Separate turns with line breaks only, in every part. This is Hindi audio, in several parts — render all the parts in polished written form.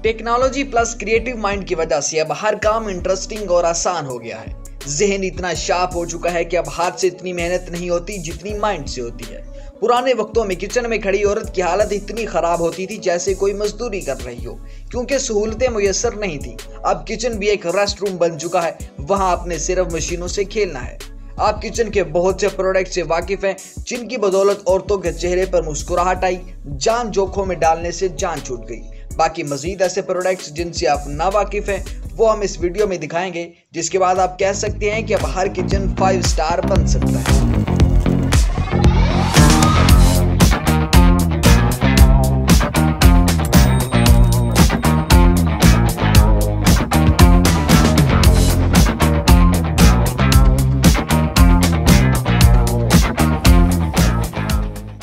टेक्नोलॉजी प्लस क्रिएटिव माइंड की वजह से अब हर काम इंटरेस्टिंग और आसान हो गया है। जहन इतना शार्प हो चुका है कि अब हाथ से इतनी मेहनत नहीं होती जितनी माइंड से होती है। पुराने वक्तों में किचन में खड़ी औरत की हालत इतनी खराब होती थी जैसे कोई मजदूरी कर रही हो, क्योंकि सहूलतें मुयस्सर नहीं थी। अब किचन भी एक रेस्ट रूम बन चुका है, वहां आपने सिर्फ मशीनों से खेलना है। आप किचन के बहुत से प्रोडक्ट से वाकिफ हैं, जिनकी बदौलत औरतों के चेहरे पर मुस्कुराहट आई, जान जोखों में डालने से जान छूट गई। बाकी मजीद ऐसे प्रोडक्ट्स जिनसे आप ना वाकिफ हैं वो हम इस वीडियो में दिखाएंगे, जिसके बाद आप कह सकते हैं कि अब हर किचन 5 स्टार बन सकता है।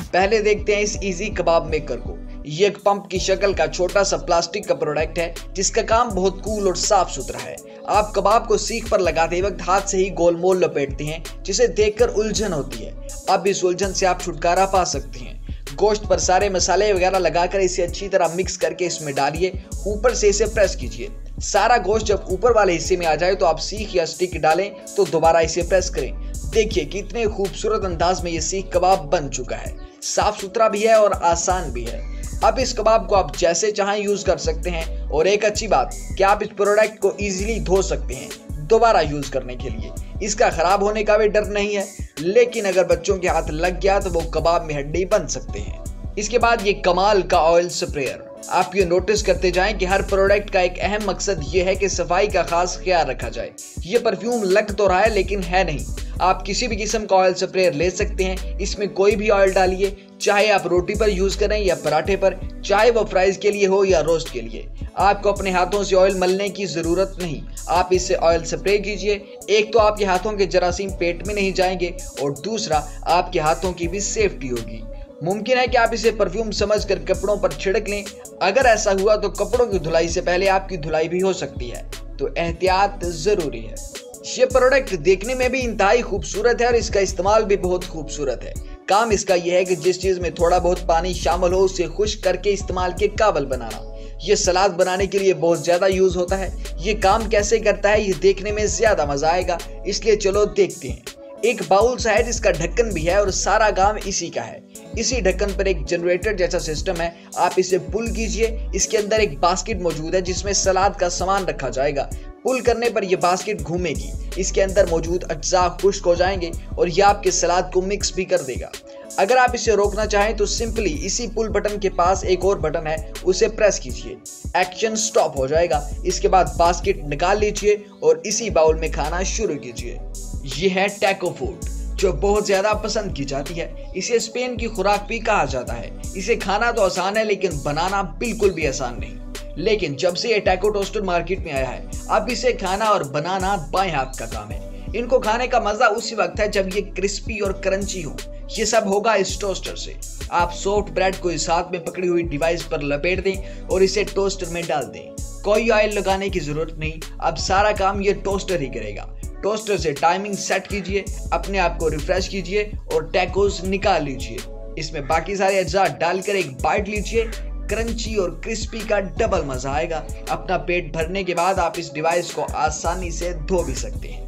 पहले देखते हैं इस इजी कबाब मेकर को। ये एक पंप की शक्ल का छोटा सा प्लास्टिक का प्रोडक्ट है, जिसका काम बहुत कूल और साफ सुथरा है। आप कबाब को सीख पर लगाते वक्त हाथ से ही गोलमोल लपेटते हैं, जिसे देखकर उलझन होती है। अब इस उलझन से आप छुटकारा पा सकते हैं। गोश्त पर सारे मसाले वगैरह लगाकर इसे अच्छी तरह मिक्स करके इसमें डालिए, ऊपर से इसे प्रेस कीजिए। सारा गोश्त जब ऊपर वाले हिस्से में आ जाए तो आप सीख या स्टिक डालें तो दोबारा इसे प्रेस करें। देखिए कितने खूबसूरत अंदाज में ये सीख कबाब बन चुका है। साफ सुथरा भी है और आसान भी है। अब इस कबाब को आप जैसे चाहें यूज कर सकते हैं, और एक अच्छी बात कि आप इस प्रोडक्ट को इजीली धो सकते हैं दोबारा यूज करने के लिए। इसका खराब होने का भी डर नहीं है, लेकिन अगर बच्चों के हाथ लग गया तो वो कबाब में हड्डी बन सकते हैं। इसके बाद ये कमाल का ऑयल स्प्रेयर। आप ये नोटिस करते जाएं कि हर प्रोडक्ट का एक अहम मकसद ये है कि सफाई का खास ख्याल रखा जाए। ये परफ्यूम लग तो रहा है लेकिन है नहीं। आप किसी भी किस्म का ऑयल स्प्रेयर ले सकते हैं, इसमें कोई भी ऑयल डालिए, चाहे आप रोटी पर यूज करें या पराठे पर, चाहे वो फ्राइज के लिए हो या रोस्ट के लिए। आपको अपने हाथों से ऑयल मलने की जरूरत नहीं, आप इससे ऑयल स्प्रे कीजिए। एक तो आपके हाथों के जरासीम पेट में नहीं जाएंगे, और दूसरा आपके हाथों की भी सेफ्टी होगी। मुमकिन है कि आप इसे परफ्यूम समझकर कपड़ों पर छिड़क लें। अगर ऐसा हुआ तो कपड़ों की धुलाई से पहले आपकी धुलाई भी हो सकती है, तो एहतियात जरूरी है। ये प्रोडक्ट देखने में भी इंतहाई खूबसूरत है और इसका इस्तेमाल भी बहुत खूबसूरत है। काम इसका यह है कि जिस चीज में थोड़ा बहुत पानी शामिल हो उसे खुश्क करके इस्तेमाल के काबिल बनाना। ये सलाद बनाने के लिए बहुत ज्यादा यूज होता है। ये काम कैसे करता है ये देखने में ज्यादा मजा आएगा, इसलिए चलो देखते हैं। एक बाउल सा है जिसका ढक्कन भी है और सारा काम इसी का है। इसी ढक्कन पर एक जनरेटर जैसा सिस्टम है, आप इसे पुल कीजिए। इसके अंदर एक बास्केट मौजूद है जिसमें सलाद का सामान रखा जाएगा। पुल करने पर यह बास्केट घूमेगी, इसके अंदर मौजूद अज्जा खुश्क हो जाएंगे और यह आपके सलाद को मिक्स भी कर देगा। अगर आप इसे रोकना चाहें तो सिंपली इसी पुल बटन के पास एक और बटन है, उसे प्रेस कीजिए, एक्शन स्टॉप हो जाएगा। इसके बाद बास्केट निकाल लीजिए और इसी बाउल में खाना शुरू कीजिए। यह है टैको फूड, जो बहुत ज्यादा पसंद की जाती है। इसे स्पेन की खुराक भी कहा जाता है। इसे खाना तो आसान है लेकिन बनाना बिल्कुल भी आसान नहीं। लेकिन जब से ये टैको टोस्टर मार्केट में आया है, अब इसे खाना और बनाना बाएं हाथ का काम है। इनको खाने का मजा उसी वक्त है जब ये क्रिस्पी और क्रंची हो। ये सब होगा इस टोस्टर से। आप सॉफ्ट ब्रेड को इस हाथ में पकड़ी हुई डिवाइस पर लपेट दें और इसे टोस्टर में डाल दें। कोई ऑयल लगाने की जरूरत नहीं, अब सारा काम ये टोस्टर ही करेगा। टोस्टर से टाइमिंग सेट कीजिए, अपने आप को रिफ्रेश कीजिए और टैकोस निकाल लीजिए। इसमें बाकी सारे अज्जा डालकर एक बाइट लीजिए। क्रंची और क्रिस्पी का डबल मजा आएगा। अपना पेट भरने के बाद आप इस डिवाइस को आसानी से धो भी सकते हैं।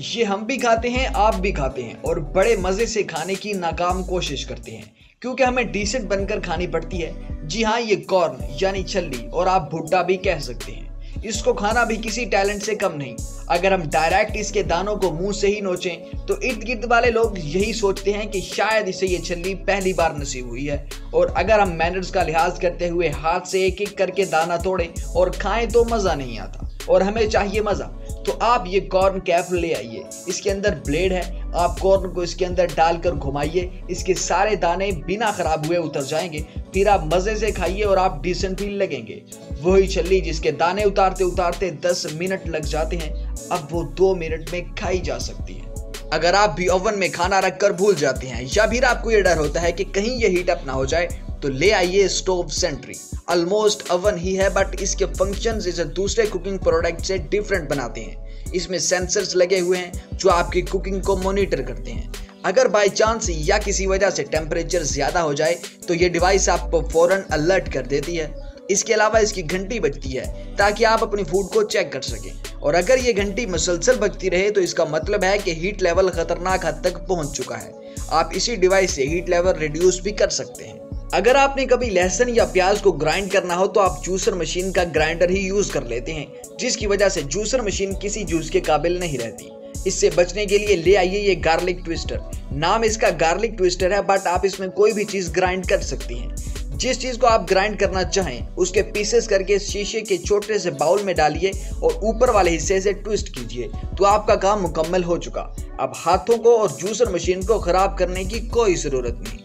ये हम भी खाते हैं, आप भी खाते हैं, और बड़े मजे से खाने की नाकाम कोशिश करते हैं, क्योंकि हमें डिसेंट बनकर खानी पड़ती है। जी हाँ, ये कॉर्न यानी छल्ली, और आप भुट्टा भी कह सकते हैं। इसको खाना भी किसी टैलेंट से कम नहीं। अगर हम डायरेक्ट इसके दानों को मुंह से ही नोचें तो इर्द गिर्द वाले लोग यही सोचते हैं कि शायद इसे ये छल्ली पहली बार नसीब हुई है। और अगर हम मैनर्स का लिहाज करते हुए हाथ से एक एक करके दाना तोड़ें और खाएं तो मजा नहीं आता, और हमें चाहिए मजा। तो आप ये कॉर्न कैप ले आइए, इसके अंदर ब्लेड है। आप कॉर्न को इसके अंदर डालकर घुमाइए, इसके सारे दाने बिना खराब हुए उतर जाएंगे। फिर आप मजे से खाइए और आप डिसेंट भी लगेंगे। वही छल्ली जिसके दाने उतारते उतारते 10 मिनट लग जाते हैं, अब वो 2 मिनट में खाई जा सकती है। अगर आप भी ओवन में खाना रखकर भूल जाते हैं, या फिर आपको ये डर होता है कि कहीं ये हीट अप ना हो जाए, तो ले आइए स्टोव सेंट्री। ऑलमोस्ट ओवन ही है, बट इसके फंक्शंस इसे दूसरे कुकिंग प्रोडक्ट से डिफरेंट बनाते हैं। इसमें सेंसर्स लगे हुए हैं जो आपकी कुकिंग को मॉनिटर करते हैं। अगर बाय चांस या किसी वजह से टेम्परेचर ज्यादा हो जाए तो ये डिवाइस आपको फौरन अलर्ट कर देती है। इसके अलावा इसकी घंटी बजती है ताकि आप अपनी फूड को चेक कर सकें, और अगर ये घंटी मुसलसल बजती रहे तो इसका मतलब है कि हीट लेवल खतरनाक हद तक पहुंच चुका है। आप इसी डिवाइस से हीट लेवल रिड्यूस भी कर सकते हैं। अगर आपने कभी लहसुन या प्याज को ग्राइंड करना हो तो आप जूसर मशीन का ग्राइंडर ही यूज कर लेते हैं, जिसकी वजह से जूसर मशीन किसी जूस के काबिल नहीं रहती। इससे बचने के लिए ले आइए ये गार्लिक ट्विस्टर। नाम इसका गार्लिक ट्विस्टर है, बट आप इसमें कोई भी चीज ग्राइंड कर सकती हैं। जिस चीज को आप ग्राइंड करना चाहें उसके पीसेस करके शीशे के छोटे से बाउल में डालिए और ऊपर वाले हिस्से से ट्विस्ट कीजिए तो आपका काम मुकम्मल हो चुका। अब हाथों को और जूसर मशीन को खराब करने की कोई जरूरत नहीं।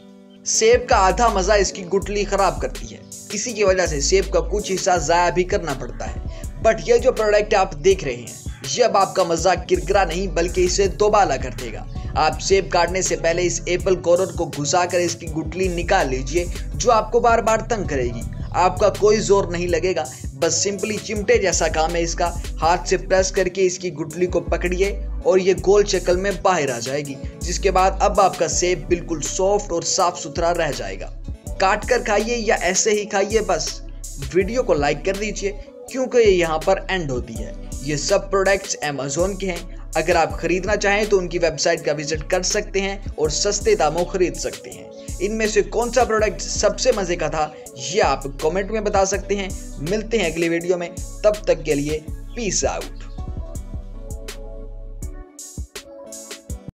सेब का आधा मजा इसकी गुठली खराब करती है, इसी की वजह से सेब का कुछ हिस्सा जाया भी करना पड़ता है। बट ये जो प्रोडक्ट आप देख रहे हैं ये अब आपका मजा किरकिरा नहीं बल्कि इसे दोबाला कर देगा। आप सेब काटने से पहले इस एप्पल कोरर को घुसाकर इसकी गुठली निकाल लीजिए जो आपको बार बार तंग करेगी। आपका कोई जोर नहीं लगेगा, बस सिंपली चिमटे जैसा काम है इसका। हाथ से प्रेस करके इसकी गुठली को पकड़िए और ये गोल शक्ल में बाहर आ जाएगी, जिसके बाद अब आपका सेब बिल्कुल सॉफ्ट और साफ सुथरा रह जाएगा। काट कर खाइए या ऐसे ही खाइए, बस वीडियो को लाइक कर दीजिए क्योंकि ये यहाँ पर एंड होती है। ये सब प्रोडक्ट्स अमेज़न के हैं। अगर आप खरीदना चाहें तो उनकी वेबसाइट का विजिट कर सकते हैं और सस्ते दामों खरीद सकते हैं। इनमें से कौन सा प्रोडक्ट सबसे मजे का था ये आप कमेंट में बता सकते हैं। मिलते हैं अगली वीडियो में, तब तक के लिए पीस आउट।